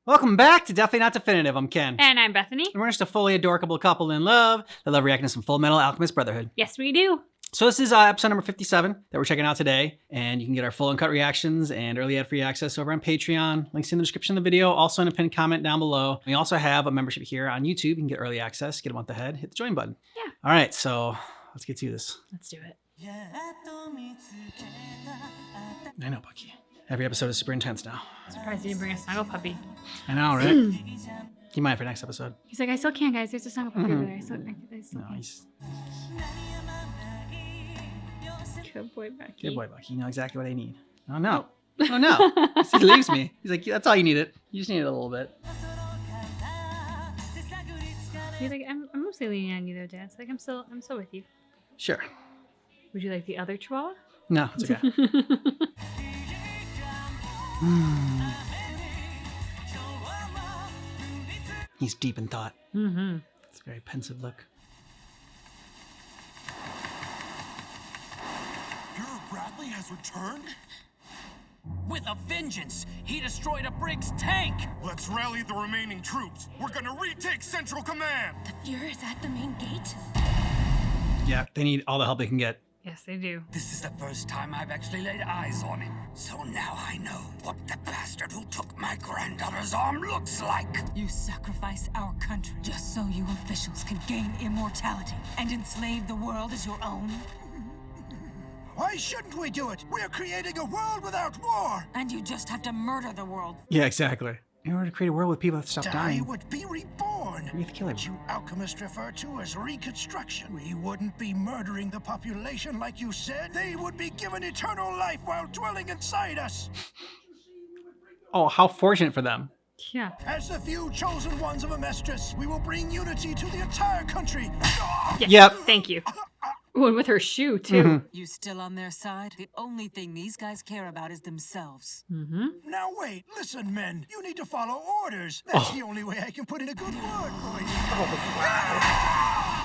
Welcome back to Definitely Not Definitive. I'm Ken. And I'm Bethany. And we're just a fully adorable couple in love that love reacting to some Fullmetal Alchemist Brotherhood. Yes, we do. So this is episode number 57 that we're checking out today. And you can get our full uncut reactions and early ad-free access over on Patreon. Links in the description of the video, also in a pinned comment down below. We also have a membership here on YouTube. You can get early access, get a month ahead, hit the join button. Yeah. All right, so let's get to this. Let's do it. I know, Bucky. Every episode is super intense now. Surprised you didn't bring a snuggle puppy. I know, right? Keep mine for next episode. He's like, I still can, guys. There's a snuggle puppy over there. I still No, can. he's... Good boy, Becky. Good boy, Bucky. You know exactly what I need. Oh, no. Oh, no. He leaves me. He's like, that's all you needed. You just needed a little bit. He's like, I'm mostly leaning on you, though, Dad. It's like, I'm still with you. Sure. Would you like the other chihuahua? No, it's okay. He's deep in thought. Mm-hmm. It's a very pensive look. Fuhrer Bradley has returned? With a vengeance! He destroyed a Briggs tank! Let's rally the remaining troops. We're gonna retake Central Command! The Fuhrer is at the main gate? Yeah, they need all the help they can get. Yes, they do. This is the first time I've actually laid eyes on him. So now I know what the bastard who took my granddaughter's arm looks like. You sacrifice our country just so you officials can gain immortality and enslave the world as your own? Why shouldn't we do it? We're creating a world without war! And you just have to murder the world. Yeah, exactly. In order to create a world with people that stop dying. would be reborn. We have to kill him. What you alchemists refer to as reconstruction. We wouldn't be murdering the population like you said. They would be given eternal life while dwelling inside us. Oh, how fortunate for them. Yeah. As the few chosen ones of Amestris, we will bring unity to the entire country. Yeah. Yep. Thank you. Ooh, and with her shoe, too. You still on their side? The only thing these guys care about is themselves. Mm-hmm. Now wait, listen, men. You need to follow orders. That's the only way I can put in a good word for you.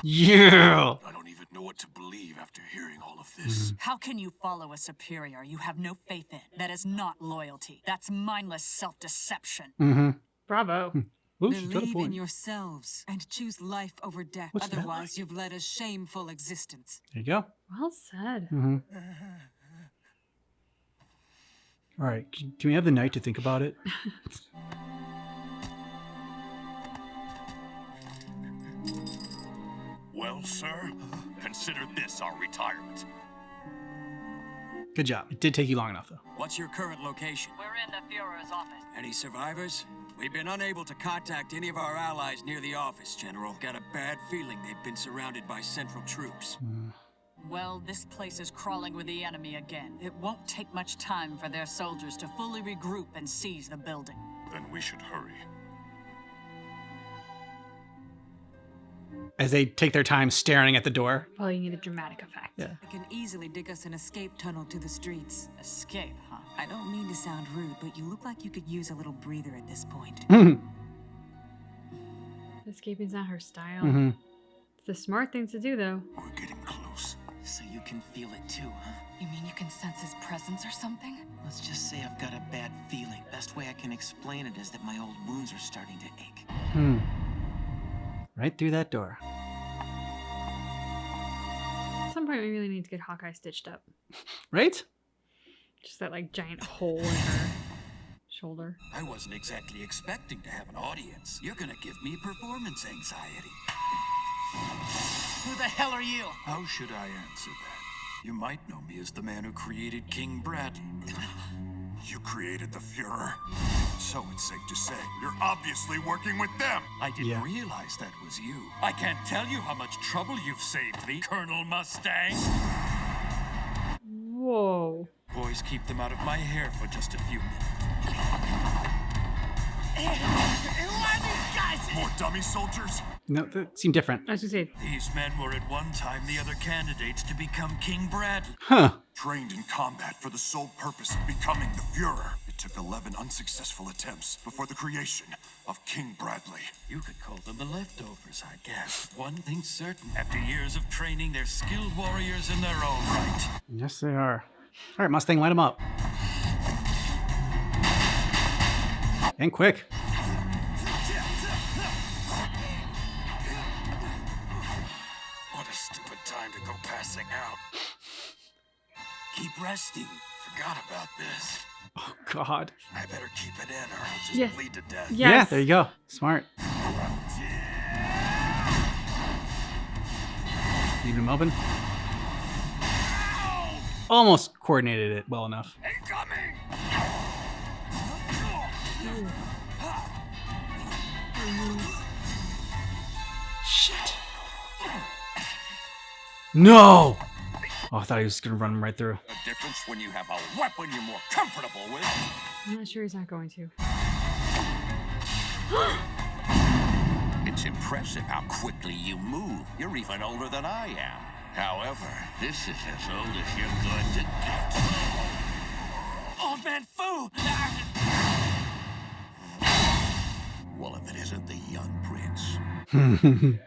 Yeah. I don't even know what to believe after hearing all of this. How can you follow a superior you have no faith in? That is not loyalty. That's mindless self-deception. Mm-hmm. Bravo. Ooh, she got a Believe in point. yourselves and choose life over death. What's that Otherwise, you've led a shameful existence. There you go. Well said. Mm-hmm. All right, can we have the night to think about it? Well, sir, consider this our retirement. Good job. It did take you long enough, though. What's your current location? We're in the Fuhrer's office. Any survivors? We've been unable to contact any of our allies near the office, General. Got a bad feeling they've been surrounded by Central troops. Well, this place is crawling with the enemy again. It won't take much time for their soldiers to fully regroup and seize the building. Then we should hurry. As they take their time staring at the door. Well, you need a dramatic effect. Yeah. It can easily dig us an escape tunnel to the streets. Escape, huh? I don't mean to sound rude, but you look like you could use a little breather at this point. Escaping's not her style. Mm-hmm. It's the smart thing to do, though. We're getting close. So you can feel it too, huh? You mean you can sense his presence or something? Let's just say I've got a bad feeling. Best way I can explain it is that my old wounds are starting to ache. Right through that door. At some point, we really need to get Hawkeye stitched up. Right? Just that, like, giant hole in her shoulder. I wasn't exactly expecting to have an audience. You're gonna give me performance anxiety. Who the hell are you? How should I answer that? You might know me as the man who created King Bradley. You created the Fuhrer. So it's safe to say, you're obviously working with them. I didn't Yeah. realize that was you. I can't tell you how much trouble you've saved me, Colonel Mustang. Whoa. Boys, keep them out of my hair for just a few minutes. Who are these guys? More dummy soldiers? No, that seemed different. I was gonna say, These men were at one time the other candidates to become King Bradley. Huh. Trained in combat for the sole purpose of becoming the Fuhrer. It took 11 unsuccessful attempts before the creation of King Bradley. You could call them the leftovers, I guess. One thing's certain. After years of training, they're skilled warriors in their own right. Yes, they are. All right, Mustang, light them up. And quick. passing out. Keep resting. Forgot about this. Oh, God. I better keep it in or I'll just Yes. bleed to death. Yes. Yeah, there you go. Smart. Leave him open. Almost coordinated it well enough. Incoming! Shit. No! Oh, I thought he was going to run him right through. A difference when you have a weapon you're more comfortable with. I'm not sure he's not going to. It's impressive how quickly you move. You're even older than I am. However, this is as old as you're going to get. Old man Fu! Well, if it isn't the young prince. Young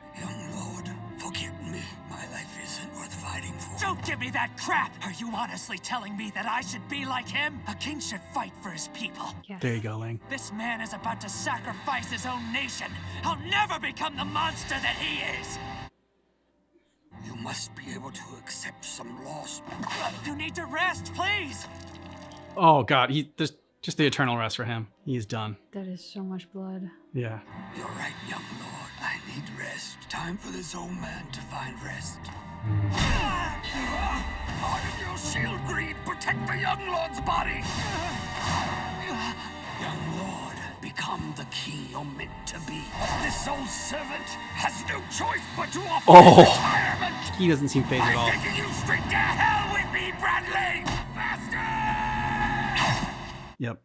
lord, forgive me. My life isn't worth fighting for. Don't give me that crap! Are you honestly telling me that I should be like him? A king should fight for his people. Yes. There you go, Ling. This man is about to sacrifice his own nation. I'll never become the monster that he is. You must be able to accept some loss. You need to rest, please. Oh, God. There's just the eternal rest for him. He's done. That is so much blood. Yeah. You're right, young lord. I need rest. Time for this old man to find rest. Harden your shield, Greed. Protect the young lord's body. Young lord, become the king you're meant to be. This old servant has no choice but to offer retirement. He doesn't seem phased at all. I'm taking you straight to hell with me, Bradley. Faster! Yep.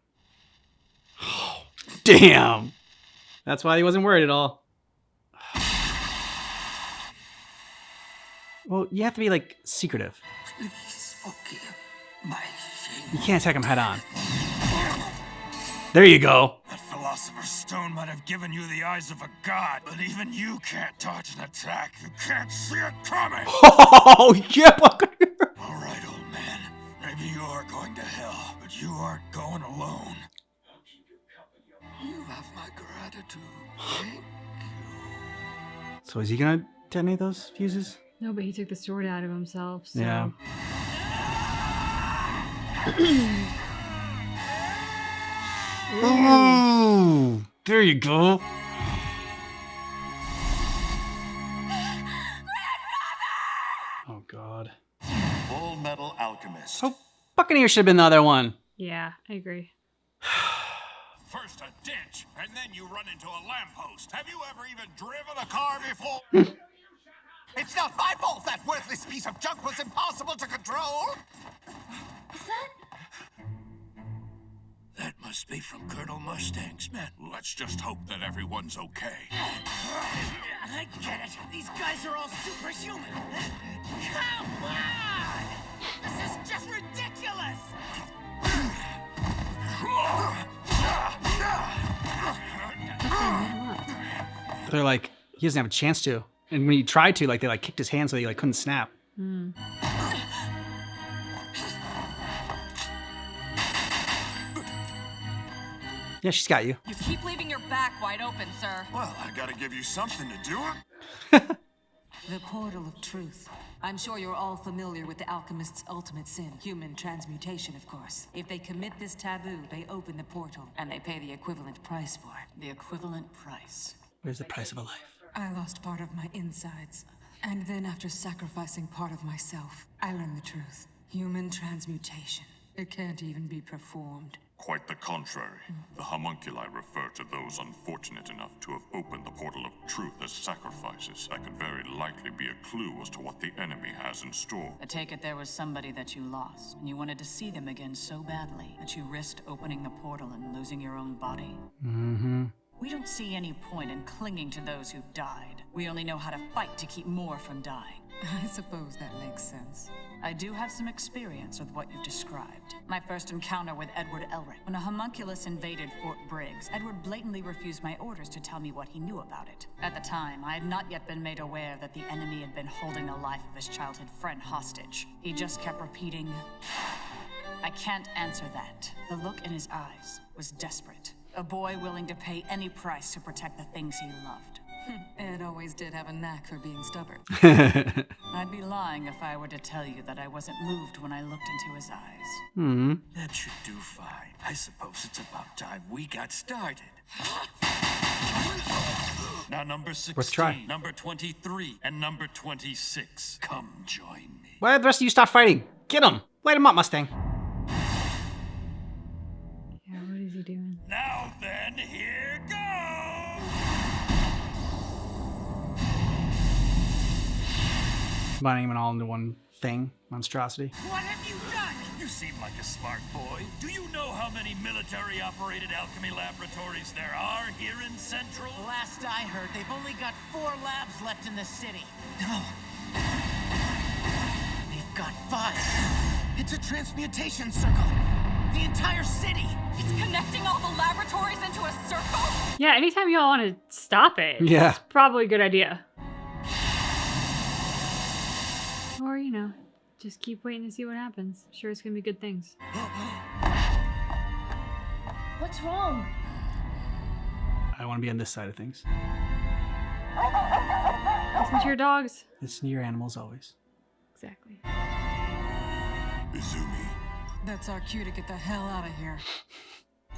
Damn. That's why he wasn't worried at all. Well, you have to be, like, secretive. Please forgive my shame. You can't attack him head on. There you go. That philosopher's stone might have given you the eyes of a god, but even you can't dodge an attack. You can't see it coming. Oh, yeah. All right, old man. Maybe you are going to hell, but you aren't going alone. You have my gratitude. Thank you. So is he going to detonate those fuses? No, but he took the sword out of himself, so... Yeah. Ooh, there you go. Oh, God. Fullmetal Alchemist. Oh, Buccaneer should have been the other one. Yeah, I agree. First a ditch, and then you run into a lamppost. Have you ever even driven a car before? It's not my fault that worthless piece of junk was impossible to control. That must be from Colonel Mustang's men. Let's just hope that everyone's okay. I get it. These guys are all superhuman. Come on! This is just ridiculous! They're like, he doesn't have a chance to. And when he tried to, like, they like kicked his hand so he like couldn't snap. Yeah, she's got you. You keep leaving your back wide open, sir. Well, I gotta give you something to do. The portal of truth. I'm sure you're all familiar with the alchemist's ultimate sin, human transmutation, of course. If they commit this taboo, they open the portal, and they pay the equivalent price for it. The equivalent price. Where's the price of a life? I lost part of my insides, and then after sacrificing part of myself, I learned the truth. Human transmutation. It can't even be performed. Quite the contrary. The homunculi refer to those unfortunate enough to have opened the portal of truth as sacrifices. That could very likely be a clue as to what the enemy has in store. I take it there was somebody that you lost, and you wanted to see them again so badly that you risked opening the portal and losing your own body? Mm-hmm. We don't see any point in clinging to those who've died. We only know how to fight to keep more from dying. I suppose that makes sense. I do have some experience with what you've described. My first encounter with Edward Elric. When a homunculus invaded Fort Briggs, Edward blatantly refused my orders to tell me what he knew about it. At the time, I had not yet been made aware that the enemy had been holding the life of his childhood friend hostage. He just kept repeating, "I can't answer that." The look in his eyes was desperate. A boy willing to pay any price to protect the things he loved. Ed always did have a knack for being stubborn. I'd be lying if I were to tell you that I wasn't moved when I looked into his eyes. That should do fine. I suppose it's about time we got started. Now number 16, try. number 23, and number 26. Come join me. Why did the rest of you stop fighting? Get him! Light him up, Mustang. Yeah, what is he doing? Now then, here goes! Combining them all into one thing. Monstrosity. What have you done? You seem like a smart boy. Do you know how many military-operated alchemy laboratories there are here in Central? Last I heard, they've only got 4 labs left in the city. No. They've got 5. It's a transmutation circle. The entire city. It's connecting all the laboratories into a circle? Yeah, anytime y'all want to stop it, Yeah. it's probably a good idea. Or, you know, just keep waiting to see what happens. I'm sure it's gonna be good things. What's wrong? I want to be on this side of things. Listen to your dogs. Listen to your animals always. Exactly. Izumi. That's our cue to get the hell out of here.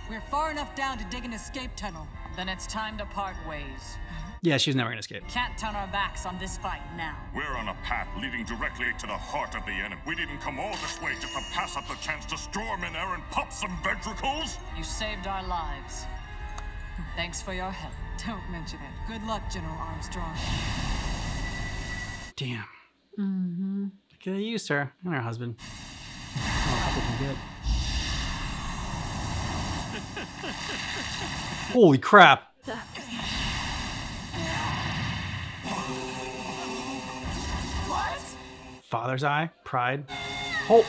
We're far enough down to dig an escape tunnel. Then it's time to part ways. Yeah, she's never gonna escape. Can't turn our backs on this fight now. We're on a path leading directly to the heart of the enemy. We didn't come all this way just to pass up the chance to storm in there and pop some ventricles. You saved our lives. Thanks for your help. Don't mention it. Good luck, General Armstrong. Damn. Mm-hmm. I could have used her and her husband. Oh, couple been good. Holy crap. What? Father's eye, pride. Oh,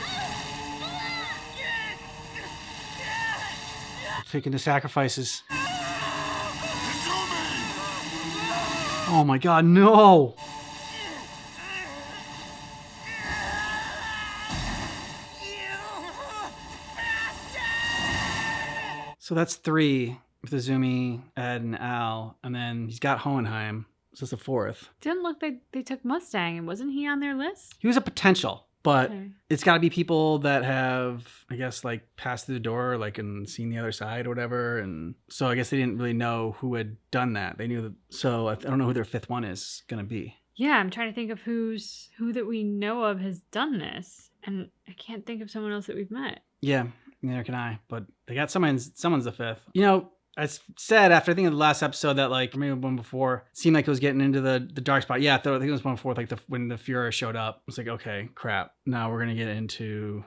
taking the sacrifices. Oh my god, no! So that's 3 with Izumi, Ed, and Al, and then he's got Hohenheim. So that's the 4th. Didn't look like they took Mustang, and wasn't he on their list? He was a potential, but Okay. it's got to be people that have, I guess, like passed through the door, like and seen the other side or whatever. And so I guess they didn't really know who had done that. They knew that. So I don't know who their 5th one is gonna be. Yeah, I'm trying to think of who that we know of has done this, and I can't think of someone else that we've met. Yeah, neither can I. But they got someone's the 5th. You know, I said after I think of the last episode that like maybe one before seemed like it was getting into the dark spot. Yeah, I think it was one before, like when the Fuhrer showed up. It's like, okay, crap. Now we're gonna get into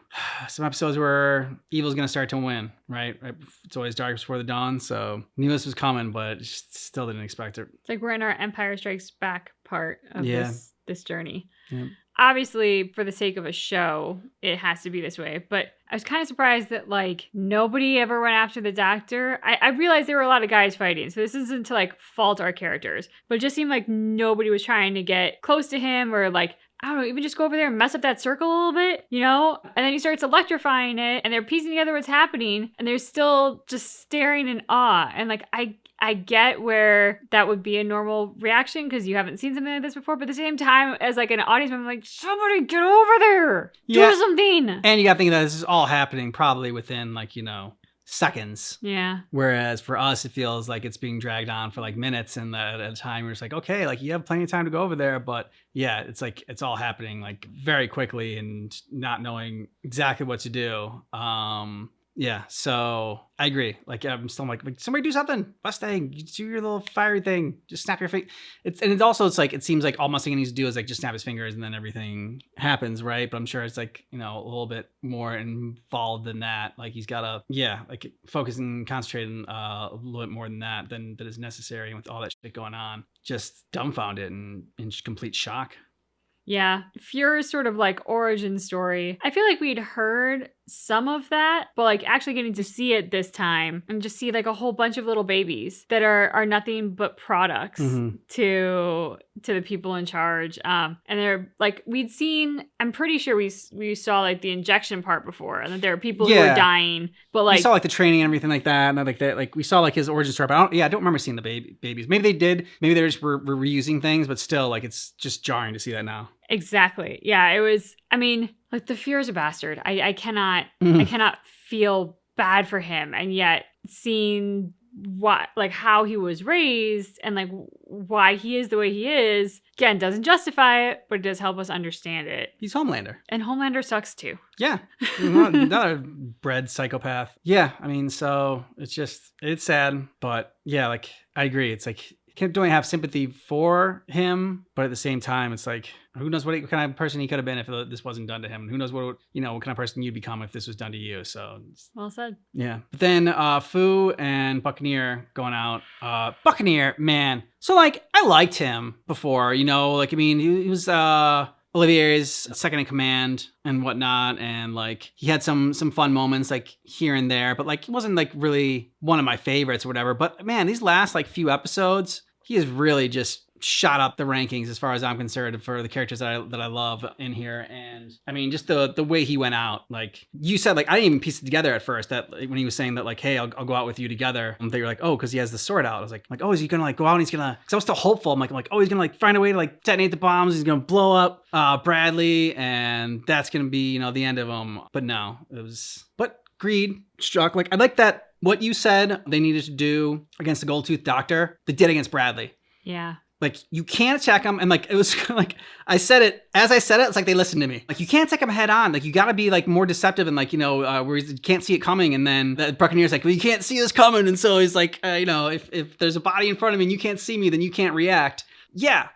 some episodes where evil's gonna start to win, right? It's always dark before the dawn. So knew this was coming, but just still didn't expect it. It's like we're in our Empire Strikes Back part of Yeah. this journey. Yeah. Obviously, for the sake of a show, it has to be this way. But I was kind of surprised that like nobody ever went after the doctor. I realized there were a lot of guys fighting, so this isn't to like fault our characters, but it just seemed like nobody was trying to get close to him or like, I don't know, even just go over there and mess up that circle a little bit, you know? And then he starts electrifying it and they're piecing together what's happening and they're still just staring in awe. And like, I get where that would be a normal reaction because you haven't seen something like this before, but at the same time, as like an audience member, I'm like, somebody get over there, Yeah. do something. And you got to think that this is all happening probably within like, you know, seconds. Yeah. Whereas for us, it feels like it's being dragged on for like minutes, and at a time, you're just like, okay, like you have plenty of time to go over there, but yeah, it's like it's all happening like very quickly and not knowing exactly what to do. Yeah, so I agree. Like I'm still like somebody do something. Mustang, you do your little fiery thing. Just snap your finger. It's like it seems like all Mustang needs to do is like just snap his fingers and then everything happens, right? But I'm sure it's like, you know, a little bit more involved than that. Like he's gotta like focus and concentrate a little bit more than that is necessary. And with all that shit going on, just dumbfounded and in complete shock. Yeah. Fuhrer's sort of like origin story. I feel like we'd heard some of that, but like actually getting to see it this time and just see like a whole bunch of little babies that are nothing but products to the people in charge. And they're like, we'd seen, I'm pretty sure we saw like the injection part before, and that there are people who are dying, but like we saw like the training and everything like that, and like that, like we saw like his origin story. But I don't remember seeing the babies. Maybe they did. Maybe they just were reusing things, but still, like it's just jarring to see that now. Exactly. Yeah, it was, I mean, like the Fuhrer's a bastard. I cannot feel bad for him. And yet seeing what, like how he was raised and like why he is the way he is, again, doesn't justify it, but it does help us understand it. He's Homelander. And Homelander sucks too. Yeah. Another bred psychopath. Yeah. I mean, so it's sad, but yeah, like I agree. It's like, don't have sympathy for him, but at the same time, it's like, who knows what kind of person he could have been if this wasn't done to him? Who knows what kind of person you'd become if this was done to you? So well said. Yeah. But then Fu and Buccaneer going out. Buccaneer, man. So like I liked him before, like I mean he was Olivier's second in command and whatnot, and like he had some fun moments like here and there, but like he wasn't like really one of my favorites or whatever. But man, these last like few episodes, he has really just shot up the rankings as far as I'm concerned for the characters that I love in here. And I mean, just the way he went out, like you said, like I didn't even piece it together at first that like, when he was saying that like, hey, I'll go out with you together. And they were like, oh, because he has the sword out. I was like, oh, is he gonna like go out and he's gonna? Because I was still hopeful. I'm like, oh, he's gonna like find a way to like detonate the bombs. He's gonna blow up Bradley, and that's gonna be the end of him. But no, but greed struck. Like I like that what you said they needed to do against the Gold Tooth Doctor, they did against Bradley. Yeah. Like, you can't attack him. And, like, it was like, as I said it, it's like they listened to me. Like, you can't attack him head on. Like, you got to be, like, more deceptive and, like, where you can't see it coming. And then the Buccaneer's like, well, you can't see this coming. And so he's like, if there's a body in front of me and you can't see me, then you can't react. Yeah.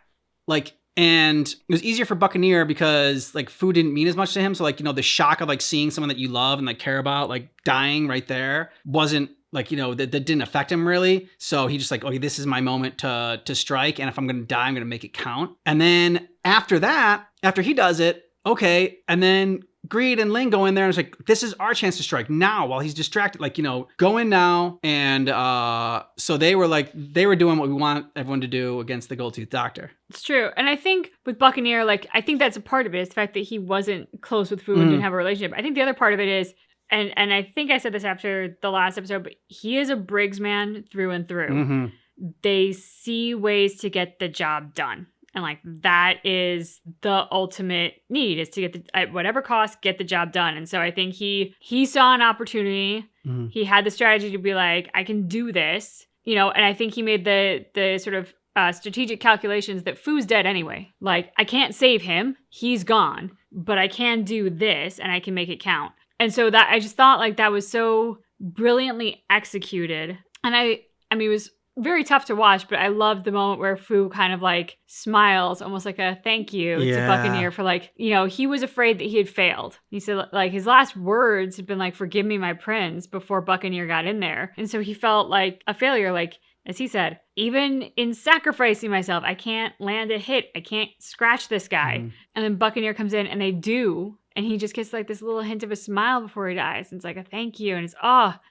Like, and it was easier for Buccaneer because, like, food didn't mean as much to him. So, like, the shock of, like, seeing someone that you love and, like, care about, like, dying right there wasn't, like, that didn't affect him really. So he just like, okay, this is my moment to strike. And if I'm going to die, I'm going to make it count. And then after he does it, okay. And then Greed and Ling go in there and it's like, this is our chance to strike now while he's distracted. Like, go in now. And so they were doing what we want everyone to do against the Gold Tooth Doctor. It's true. And I think with Buccaneer, like, I think that's a part of it is the fact that he wasn't close with Fu and didn't have a relationship. I think the other part of it is, and I think I said this after the last episode, but he is a Briggs man through and through. Mm-hmm. They see ways to get the job done. And like that is the ultimate need, is to get at whatever cost, get the job done. And so I think he saw an opportunity. Mm-hmm. He had the strategy to be like, I can do this, and I think he made the sort of strategic calculations that Fu's dead anyway. Like, I can't save him. He's gone, but I can do this and I can make it count. And so that I just thought like that was so brilliantly executed. And I mean, it was very tough to watch, but I loved the moment where Fu kind of like smiles, almost like a thank you to Buccaneer for like, he was afraid that he had failed. He said like his last words had been like, forgive me, my prince, before Buccaneer got in there. And so he felt like a failure, like, as he said, even in sacrificing myself, I can't land a hit. I can't scratch this guy. Mm. And then Buccaneer comes in and they do. And he just gets like this little hint of a smile before he dies. And it's like a thank you. And it's,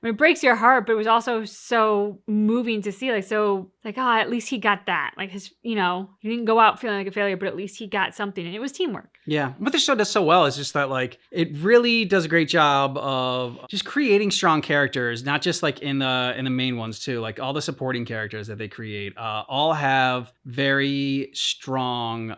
it breaks your heart, but it was also so moving to see. Like, so like, at least he got that. Like his, he didn't go out feeling like a failure, but at least he got something. And it was teamwork. Yeah. What the show does so well is just that like, it really does a great job of just creating strong characters, not just like in the main ones too. Like all the supporting characters that they create, all have very strong,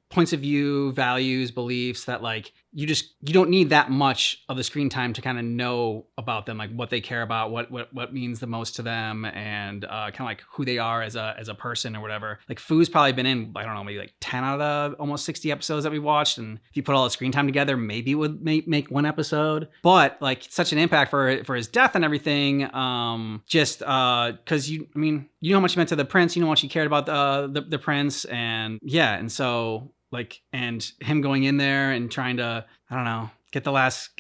points of view, values, beliefs that like you don't need that much of the screen time to kind of know about them, like what they care about, what means the most to them, and kind of like who they are as a person or whatever. Like Fu's probably been in, I don't know, maybe like 10 out of the almost 60 episodes that we watched, and if you put all the screen time together, maybe it would make one episode. But like such an impact for his death and everything, just because you know how much he meant to the prince, you know how much he cared about the prince, and yeah, and so. Like, and him going in there and trying to, I don't know, get the last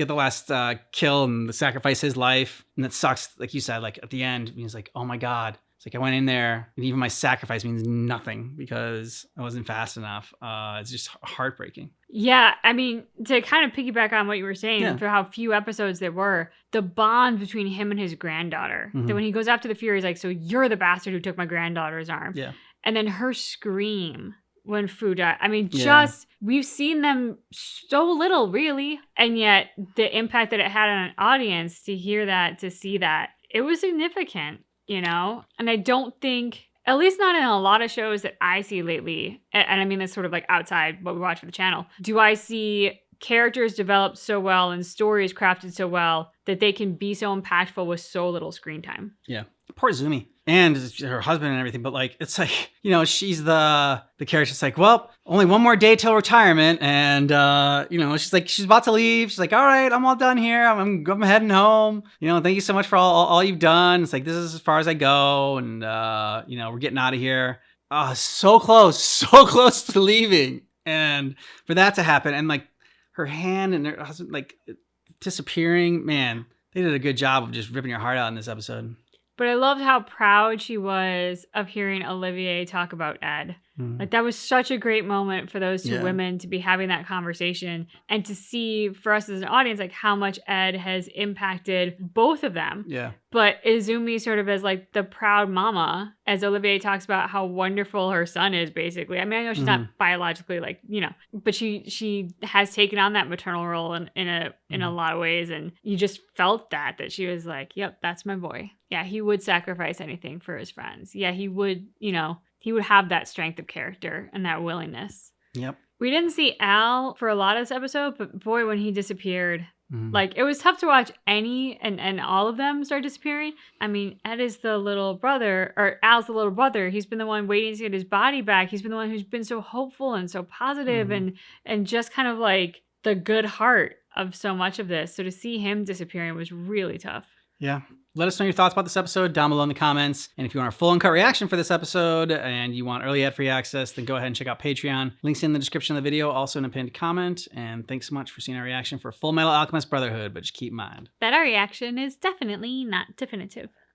kill and sacrifice his life. And that sucks. Like you said, like at the end, he's like, oh my God, It's like I went in there and even my sacrifice means nothing because I wasn't fast enough. It's just heartbreaking. Yeah, I mean, to kind of piggyback on what you were saying, Yeah. for how few episodes there were, the bond between him and his granddaughter. That when he goes after the Fury, he's like, so you're the bastard who took my granddaughter's arm. Yeah. And then her scream when Fu died. I mean, Yeah. we've seen them so little, really. And yet the impact that it had on an audience, to hear that, to see that, it was significant, you know? And I don't think, at least not in a lot of shows that I see lately, and I mean that's sort of like outside what we watch for the channel, do I see characters developed so well and stories crafted so well that they can be so impactful with so little screen time. Yeah. Poor Zumi. And her husband and everything, but like, it's like, you know, she's the character. It's like, well, only one more day till retirement. And, you know, she's like, she's about to leave. She's like, all right, I'm all done here. I'm heading home. You know, thank you so much for all you've done. It's like, this is as far as I go. And, you know, we're getting out of here. So close to leaving. And for that to happen, and like her hand and her husband, like disappearing, man, they did a good job of just ripping your heart out in this episode. But I loved how proud she was of hearing Olivier talk about Ed. Like, that was such a great moment for those two women to be having that conversation, and to see for us as an audience, like, how much Ed has impacted both of them. Yeah. But Izumi sort of as like the proud mama, as Olivier talks about how wonderful her son is, basically. I mean, I know she's not biologically, like, you know, but she has taken on that maternal role in a lot of ways. And you just felt that she was like, yep, that's my boy. Yeah, he would sacrifice anything for his friends. Yeah, he would, you know, he would have that strength of character and that willingness. Yep. We didn't see Al for a lot of this episode, but boy, when he disappeared, like, it was tough to watch any and all of them start disappearing. I mean, Ed is the little brother, or Al's the little brother. He's been the one waiting to get his body back. He's been the one who's been so hopeful and so positive and just kind of like the good heart of so much of this. So to see him disappearing was really tough. Yeah. Let us know your thoughts about this episode down below in the comments. And if you want our full uncut reaction for this episode and you want early ad-free access, then go ahead and check out Patreon. Links in the description of the video, also in a pinned comment. And thanks so much for seeing our reaction for Fullmetal Alchemist Brotherhood. But just keep in mind that our reaction is definitely not definitive.